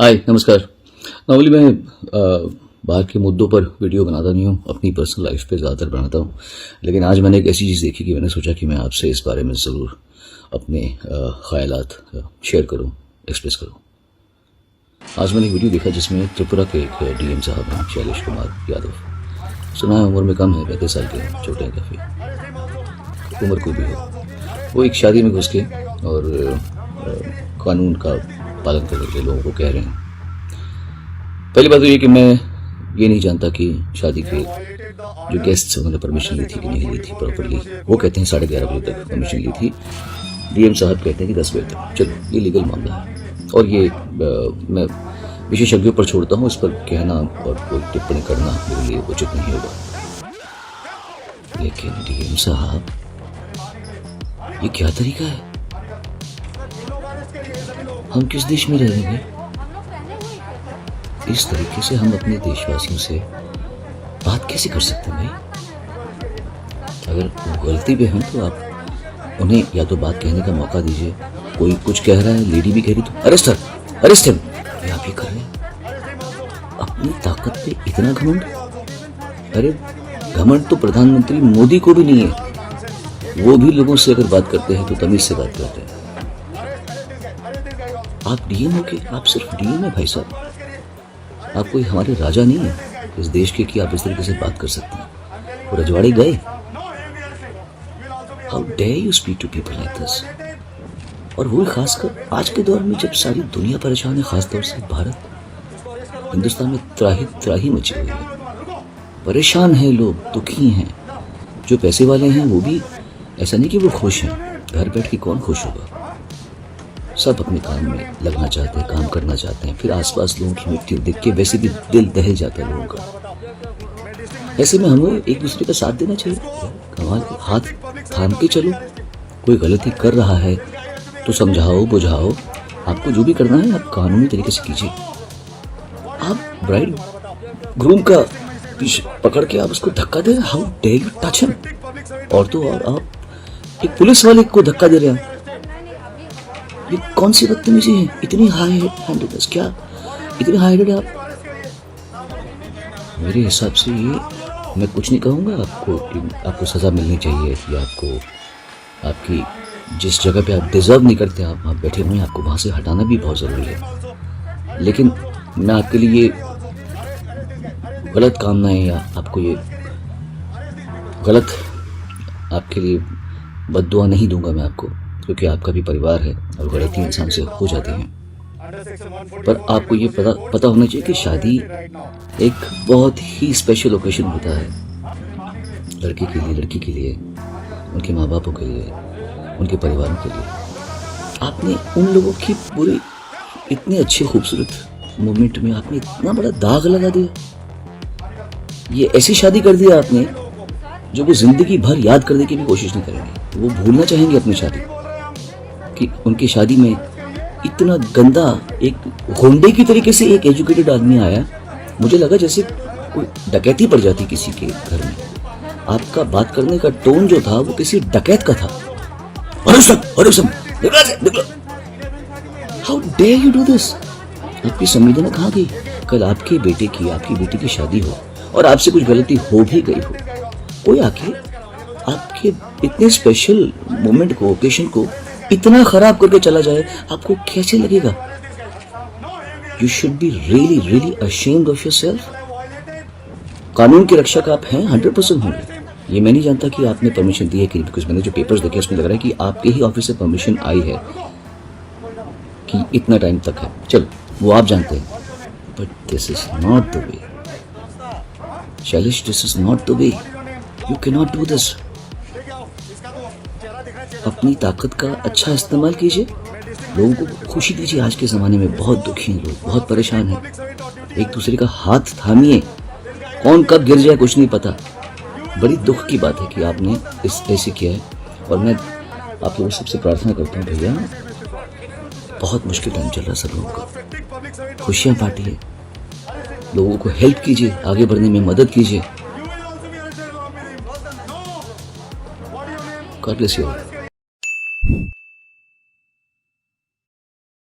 हाय नमस्कार। नॉर्मली मैं बाहर के मुद्दों पर वीडियो बनाता नहीं हूँ, अपनी पर्सनल लाइफ पे ज़्यादातर बनाता हूँ। लेकिन आज मैंने एक ऐसी चीज़ देखी कि मैंने सोचा कि मैं आपसे इस बारे में ज़रूर अपने ख़यालात शेयर करूँ, एक्सप्रेस करूँ। आज मैंने एक वीडियो देखा जिसमें त्रिपुरा के एक डीएम साहब हैं, शैलेश कुमार यादव। सुना है उम्र में कम है, 35 साल के, छोटे हैं काफ़ी, उम्र कोई भी हो। वो एक शादी में घुस के और कानून का पालन करने के लिए लोगों को कह रहे हैं। पहली बात तो ये कि मैं ये नहीं जानता कि शादी के जो गेस्ट्स उन्होंने परमिशन ली थी कि नहीं ली थी प्रॉपरली। वो कहते हैं 11:30 बजे तक परमिशन ली थी, डीएम साहब कहते हैं कि 10 बजे तक। चलो, ये लीगल मामला है और ये मैं विशेषज्ञों पर छोड़ता हूँ। इस पर कहना और कोई टिप्पणी करना मेरे लिए उचित नहीं होगा। लेकिन डीएम साहब, ये क्या तरीका है? हम किस देश में रह रहे हैं? इस तरीके से हम अपने देशवासियों से बात कैसे कर सकते हैं भाई? अगर वो गलती पे हैं तो आप उन्हें या तो बात कहने का मौका दीजिए। कोई कुछ कह रहा है, लेडी भी कह रही, तो अरेस्ट हिम। ये आप ही कर रहे हैं अपनी ताकत पे इतना घमंड। अरे घमंड तो प्रधानमंत्री मोदी को भी नहीं है। वो भी लोगों से अगर बात करते हैं तो तमीज से बात करते हैं। आप डीएम हो के, आप सिर्फ डीएम है भाई साहब। आप कोई हमारे राजा नहीं है इस देश के कि आप इस तरीके से बात कर सकते हैं। वो रजवाड़े गए। How dare you speak to people like this? और वो खासकर आज के दौर में जब सारी दुनिया परेशान है, खासतौर से भारत, हिंदुस्तान में त्राही मची हुई है। परेशान है लोग, दुखी हैं। जो पैसे वाले हैं वो भी ऐसा नहीं कि वो खुश हैं। घर बैठ के कौन खुश होगा? सब अपने काम में लगना चाहते हैं, काम करना चाहते हैं। फिर आसपास लोगों की मिट्टी देख के वैसे भी दिल दहल जाता है लोगों का। ऐसे में हमें एक दूसरे का साथ देना चाहिए। कमाल, हाथ थाम के चलो। कोई गलती कर रहा है तो समझाओ, बुझाओ। आपको जो भी करना है आप कानूनी तरीके से कीजिए। आप ब्राइड ग्रूम का पकड़ के आप उसको धक्का दे रहे हैं। How dare you touch him? और तो और आप एक पुलिस वाले को धक्का दे रहे हैं। ये कौन सी बदतमीजी है? इतनी हाई हैंडेडनेस, क्या इतने हाई हैंडेड आप? मेरे हिसाब से ये, मैं कुछ नहीं कहूँगा आपको सज़ा मिलनी चाहिए या आपकी जिस जगह पे आप डिजर्व नहीं करते आप वहाँ बैठे हुए हैं, आपको वहाँ से हटाना भी बहुत ज़रूरी है। लेकिन मैं आपके लिए गलत कामनाएं या आपको ये गलत आपके लिए बद्दुआ नहीं दूंगा मैं आपको, क्योंकि आपका भी परिवार है और गलती इंसान से हो जाती है। पर आपको ये पता होना चाहिए कि शादी एक बहुत ही स्पेशल ओकेजन होता है लड़के के लिए, लड़की के लिए, उनके माँ बापों के लिए, उनके परिवारों के लिए। आपने उन लोगों की पूरी इतने अच्छे खूबसूरत मोमेंट में आपने इतना बड़ा दाग लगा दिया। ये ऐसी शादी कर दिया आपने जो वो जिंदगी भर याद करने की भी कोशिश नहीं करेंगे। वो भूलना चाहेंगे अपनी शादी कि उनकी शादी में इतना गंदा एक गुंडे की तरीके से एक एजुकेटेड आदमी आया। मुझे लगा जैसे कोई डकैती पड़ जाती किसी के घर में। आपका बात करने का टोन जो था वो किसी डकैत का था। How dare you do this? आपकी संवेदना कहाँ गई? कल आपकी बेटी की शादी हो और आपसे कुछ गलती हो भी गई हो, कोई आके आपके इतने स्पेशल मोमेंट को, ओकेशन को इतना खराब करके चला जाए, आपको कैसे लगेगा? You should be really ashamed of yourself. कानून की रक्षा का आप हैं, 100% होंगे। ये मैं नहीं जानता कि आपने परमिशन दी है कि, बिकॉज मैंने जो पेपर्स देखे उसमें लग रहा है कि आपके ही ऑफिस से परमिशन आई है कि इतना टाइम तक है। चलो, वो आप जानते हैं, but this is not the way Shailesh, this is not the way. You can not do this. अपनी ताकत का अच्छा इस्तेमाल कीजिए, लोगों को खुशी दीजिए। आज के ज़माने में बहुत दुखी हैं लोग, बहुत परेशान हैं। एक दूसरे का हाथ थामिए। कौन कब गिर जाए कुछ नहीं पता। बड़ी दुख की बात है कि आपने ऐसे किया है। और मैं आप लोगों सबसे प्रार्थना करता हूँ, भैया बहुत मुश्किल टाइम चल रहा है सब लोगों का। खुशियाँ बांटिए, लोगों को हेल्प कीजिए, आगे बढ़ने में मदद कीजिए। God bless you.